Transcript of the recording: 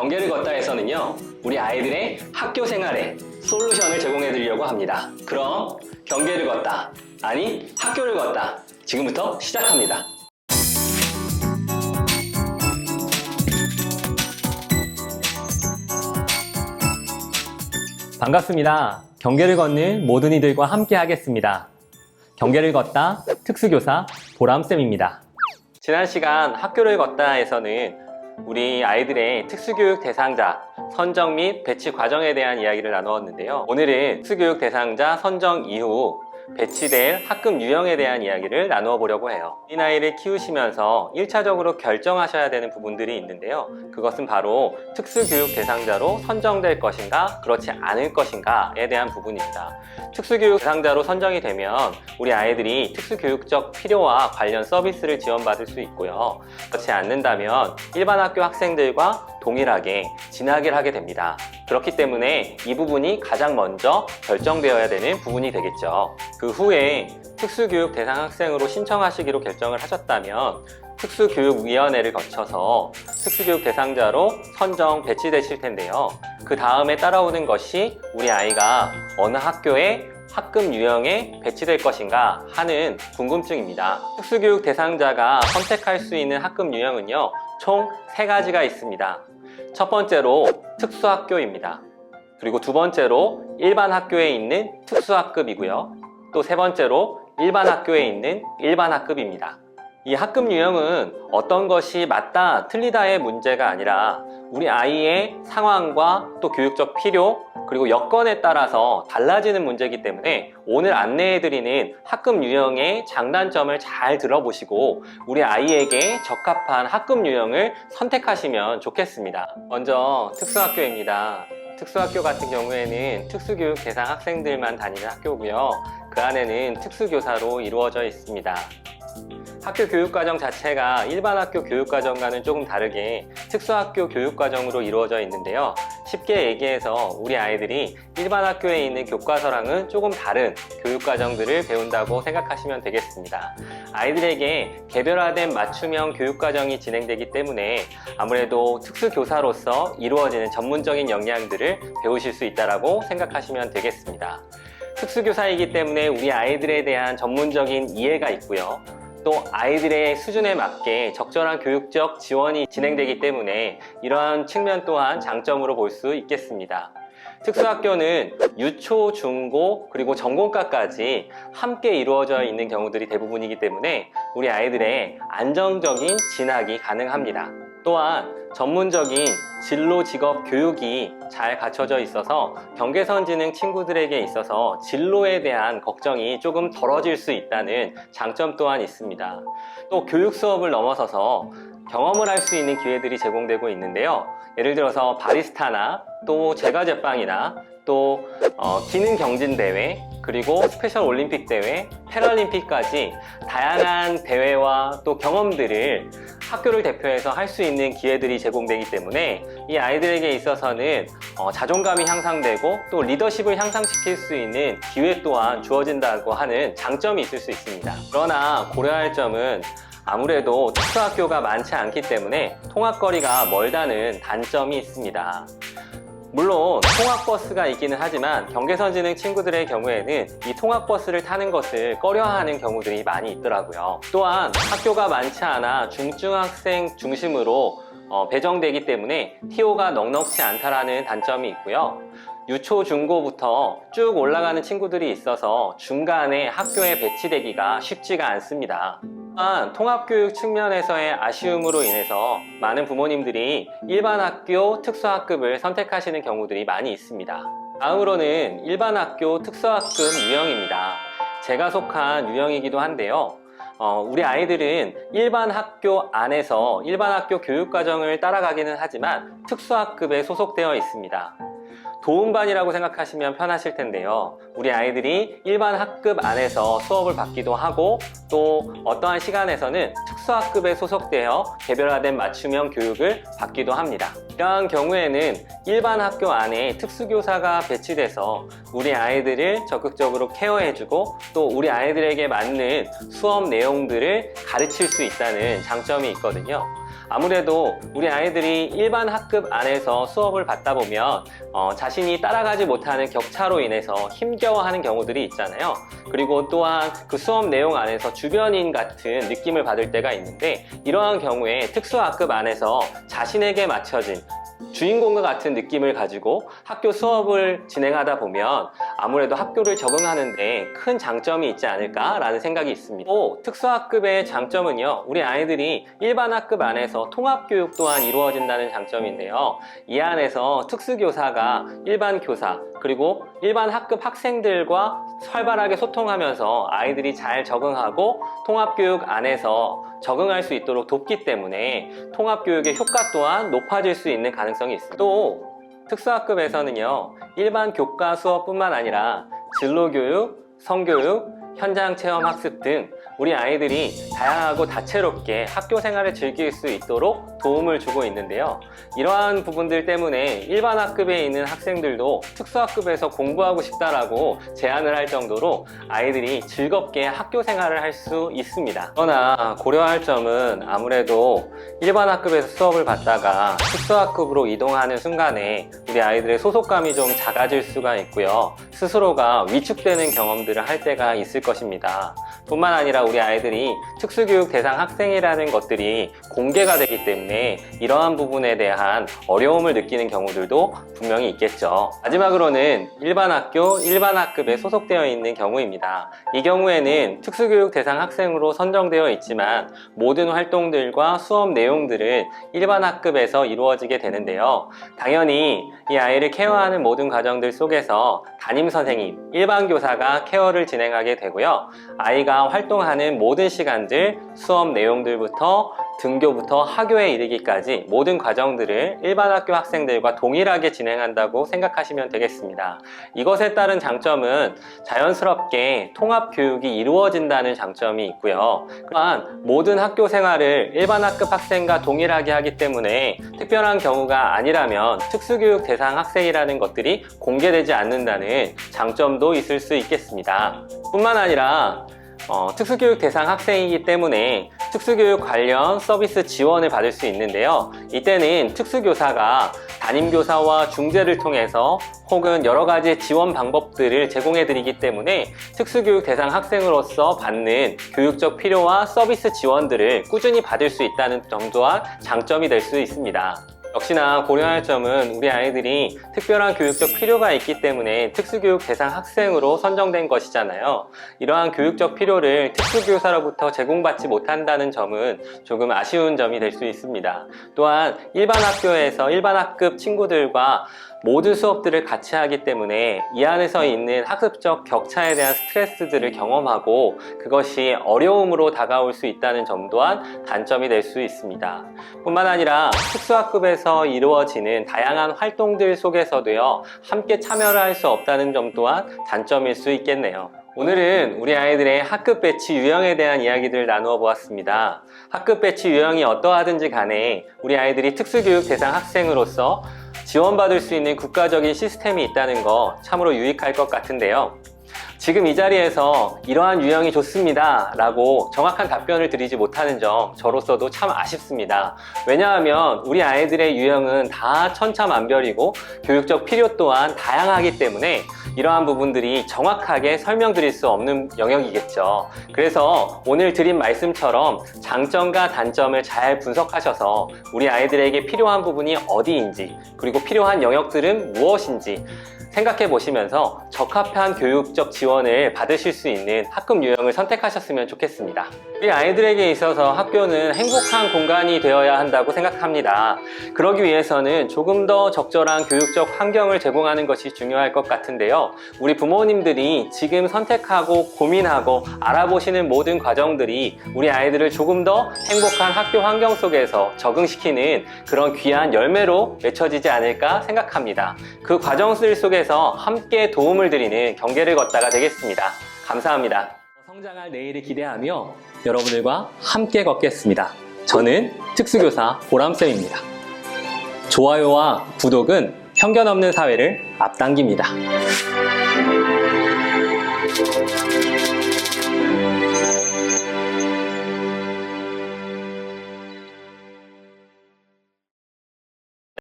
경계를 걷다에서는요, 우리 아이들의 학교 생활에 솔루션을 제공해 드리려고 합니다. 그럼 경계를 걷다, 아니 학교를 걷다, 지금부터 시작합니다. 반갑습니다. 경계를 걷는 모든 이들과 함께 하겠습니다. 경계를 걷다 특수교사 보람쌤입니다. 지난 시간 학교를 걷다에서는 우리 아이들의 특수교육 대상자 선정 및 배치 과정에 대한 이야기를 나누었는데요. 오늘은 특수교육 대상자 선정 이후 배치될 학급 유형에 대한 이야기를 나누어 보려고 해요. 이 아이를 키우시면서 1차적으로 결정하셔야 되는 부분들이 있는데요. 그것은 바로 특수교육 대상자로 선정될 것인가 그렇지 않을 것인가에 대한 부분입니다. 특수교육 대상자로 선정이 되면 우리 아이들이 특수교육적 필요와 관련 서비스를 지원받을 수 있고요. 그렇지 않는다면 일반 학교 학생들과 동일하게 진학을 하게 됩니다. 그렇기 때문에 이 부분이 가장 먼저 결정되어야 되는 부분이 되겠죠. 그 후에 특수교육 대상 학생으로 신청하시기로 결정을 하셨다면 특수교육위원회를 거쳐서 특수교육 대상자로 선정 배치되실 텐데요. 그 다음에 따라오는 것이 우리 아이가 어느 학교에 학급 유형에 배치될 것인가 하는 궁금증입니다. 특수교육 대상자가 선택할 수 있는 학급 유형은요, 총 3가지가 있습니다. 첫 번째로 특수학교입니다. 그리고 두 번째로 일반 학교에 있는 특수학급이고요. 또 세 번째로 일반 학교에 있는 일반 학급입니다. 이 학급 유형은 어떤 것이 맞다, 틀리다의 문제가 아니라 우리 아이의 상황과 또 교육적 필요, 그리고 여건에 따라서 달라지는 문제이기 때문에 오늘 안내해드리는 학급 유형의 장단점을 잘 들어보시고 우리 아이에게 적합한 학급 유형을 선택하시면 좋겠습니다. 먼저 특수학교입니다. 특수학교 같은 경우에는 특수교육 대상 학생들만 다니는 학교고요. 그 안에는 특수교사로 이루어져 있습니다. 학교 교육과정 자체가 일반 학교 교육과정과는 조금 다르게 특수학교 교육과정으로 이루어져 있는데요. 쉽게 얘기해서 우리 아이들이 일반 학교에 있는 교과서랑은 조금 다른 교육과정들을 배운다고 생각하시면 되겠습니다. 아이들에게 개별화된 맞춤형 교육과정이 진행되기 때문에 아무래도 특수교사로서 이루어지는 전문적인 역량들을 배우실 수 있다고 생각하시면 되겠습니다. 특수교사이기 때문에 우리 아이들에 대한 전문적인 이해가 있고요. 또 아이들의 수준에 맞게 적절한 교육적 지원이 진행되기 때문에 이러한 측면 또한 장점으로 볼 수 있겠습니다. 특수학교는 유초, 중고, 그리고 전공과까지 함께 이루어져 있는 경우들이 대부분이기 때문에 우리 아이들의 안정적인 진학이 가능합니다. 또한 전문적인 진로 직업 교육이 잘 갖춰져 있어서 경계선지능 친구들에게 있어서 진로에 대한 걱정이 조금 덜어질 수 있다는 장점 또한 있습니다. 또 교육 수업을 넘어서서 경험을 할 수 있는 기회들이 제공되고 있는데요. 예를 들어서 바리스타나 또 제과제빵이나 또 기능 경진 대회, 그리고 스페셜 올림픽 대회, 패럴림픽까지 다양한 대회와 또 경험들을 학교를 대표해서 할 수 있는 기회들이 제공되기 때문에 이 아이들에게 있어서는 자존감이 향상되고 또 리더십을 향상시킬 수 있는 기회 또한 주어진다고 하는 장점이 있을 수 있습니다. 그러나 고려할 점은 아무래도 특수학교가 많지 않기 때문에 통학거리가 멀다는 단점이 있습니다. 물론 통학버스가 있기는 하지만 경계선지능 친구들의 경우에는 이 통학버스를 타는 것을 꺼려하는 경우들이 많이 있더라고요. 또한 학교가 많지 않아 중증학생 중심으로 배정되기 때문에 TO가 넉넉지 않다라는 단점이 있고요. 유초, 중고부터 쭉 올라가는 친구들이 있어서 중간에 학교에 배치되기가 쉽지가 않습니다. 또한 통합교육 측면에서의 아쉬움으로 인해서 많은 부모님들이 일반 학교 특수학급을 선택하시는 경우들이 많이 있습니다. 다음으로는 일반 학교 특수학급 유형입니다. 제가 속한 유형이기도 한데요. 우리 아이들은 일반 학교 안에서 일반 학교 교육과정을 따라가기는 하지만 특수학급에 소속되어 있습니다. 도움반이라고 생각하시면 편하실 텐데요. 우리 아이들이 일반 학급 안에서 수업을 받기도 하고 또 어떠한 시간에서는 특수학급에 소속되어 개별화된 맞춤형 교육을 받기도 합니다. 이러한 경우에는 일반 학교 안에 특수교사가 배치돼서 우리 아이들을 적극적으로 케어해주고 또 우리 아이들에게 맞는 수업 내용들을 가르칠 수 있다는 장점이 있거든요. 아무래도 우리 아이들이 일반 학급 안에서 수업을 받다 보면 자신이 따라가지 못하는 격차로 인해서 힘겨워하는 경우들이 있잖아요. 그리고 또한 그 수업 내용 안에서 주변인 같은 느낌을 받을 때가 있는데, 이러한 경우에 특수학급 안에서 자신에게 맞춰진 주인공과 같은 느낌을 가지고 학교 수업을 진행하다 보면 아무래도 학교를 적응하는데 큰 장점이 있지 않을까라는 생각이 있습니다. 또 특수학급의 장점은요, 우리 아이들이 일반 학급 안에서 통합교육 또한 이루어진다는 장점인데요. 이 안에서 특수교사가 일반 교사 그리고 일반 학급 학생들과 활발하게 소통하면서 아이들이 잘 적응하고 통합교육 안에서 적응할 수 있도록 돕기 때문에 통합교육의 효과 또한 높아질 수 있는 가능성이 있습니다. 또 특수학급에서는요, 일반 교과 수업뿐만 아니라 진로교육, 성교육, 현장체험 학습 등 우리 아이들이 다양하고 다채롭게 학교 생활을 즐길 수 있도록 도움을 주고 있는데요. 이러한 부분들 때문에 일반 학급에 있는 학생들도 특수학급에서 공부하고 싶다라고 제안을 할 정도로 아이들이 즐겁게 학교 생활을 할 수 있습니다. 그러나 고려할 점은 아무래도 일반 학급에서 수업을 받다가 특수학급으로 이동하는 순간에 우리 아이들의 소속감이 좀 작아질 수가 있고요. 스스로가 위축되는 경험들을 할 때가 있을 것입니다. 뿐만 아니라 우리 아이들이 특수교육 대상 학생이라는 것들이 공개가 되기 때문에 이러한 부분에 대한 어려움을 느끼는 경우들도 분명히 있겠죠. 마지막으로는 일반 학교, 일반 학급에 소속되어 있는 경우입니다. 이 경우에는 특수교육 대상 학생으로 선정되어 있지만 모든 활동들과 수업 내용들은 일반 학급에서 이루어지게 되는데요. 당연히 이 아이를 케어하는 모든 과정들 속에서 담임선생님, 일반 교사가 케어를 진행하게 되고요. 아이가 활동하는 모든 시간들, 수업 내용들부터 등교부터 학교에 이르기까지 모든 과정들을 일반 학교 학생들과 동일하게 진행한다고 생각하시면 되겠습니다. 이것에 따른 장점은 자연스럽게 통합교육이 이루어진다는 장점이 있고요. 또한 모든 학교 생활을 일반 학급 학생과 동일하게 하기 때문에 특별한 경우가 아니라면 특수교육 대상 학생이라는 것들이 공개되지 않는다는 장점도 있을 수 있겠습니다. 뿐만 아니라 특수교육 대상 학생이기 때문에 특수교육 관련 서비스 지원을 받을 수 있는데요. 이때는 특수교사가 담임교사와 중재를 통해서 혹은 여러 가지 지원 방법들을 제공해 드리기 때문에 특수교육 대상 학생으로서 받는 교육적 필요와 서비스 지원들을 꾸준히 받을 수 있다는 점 또한 장점이 될 수 있습니다. 역시나 고려할 점은 우리 아이들이 특별한 교육적 필요가 있기 때문에 특수교육 대상 학생으로 선정된 것이잖아요. 이러한 교육적 필요를 특수교사로부터 제공받지 못한다는 점은 조금 아쉬운 점이 될 수 있습니다. 또한 일반 학교에서 일반 학급 친구들과 모든 수업들을 같이 하기 때문에 이 안에서 있는 학습적 격차에 대한 스트레스들을 경험하고 그것이 어려움으로 다가올 수 있다는 점 또한 단점이 될 수 있습니다. 뿐만 아니라 특수학급에서 이루어지는 다양한 활동들 속에서도요, 함께 참여를 할 수 없다는 점 또한 단점일 수 있겠네요. 오늘은 우리 아이들의 학급 배치 유형에 대한 이야기들을 나누어 보았습니다. 학급 배치 유형이 어떠하든지 간에 우리 아이들이 특수교육 대상 학생으로서 지원받을 수 있는 국가적인 시스템이 있다는 거 참으로 유익할 것 같은데요. 지금 이 자리에서 이러한 유형이 좋습니다 라고 정확한 답변을 드리지 못하는 점 저로서도 참 아쉽습니다. 왜냐하면 우리 아이들의 유형은 다 천차만별이고 교육적 필요 또한 다양하기 때문에 이러한 부분들이 정확하게 설명드릴 수 없는 영역이겠죠. 그래서 오늘 드린 말씀처럼 장점과 단점을 잘 분석하셔서 우리 아이들에게 필요한 부분이 어디인지 그리고 필요한 영역들은 무엇인지 생각해 보시면서 적합한 교육적 지원을 받으실 수 있는 학급 유형을 선택하셨으면 좋겠습니다. 우리 아이들에게 있어서 학교는 행복한 공간이 되어야 한다고 생각합니다. 그러기 위해서는 조금 더 적절한 교육적 환경을 제공하는 것이 중요할 것 같은데요. 우리 부모님들이 지금 선택하고 고민하고 알아보시는 모든 과정들이 우리 아이들을 조금 더 행복한 학교 환경 속에서 적응시키는 그런 귀한 열매로 맺혀지지 않을까 생각합니다. 그 과정들 속에서 함께 도움을 드리는 경계를 걷다가 되겠습니다. 감사합니다. 성장할 내일을 기대하며 여러분들과 함께 걷겠습니다. 저는 특수교사 보람쌤입니다. 좋아요와 구독은 편견 없는 사회를 앞당깁니다.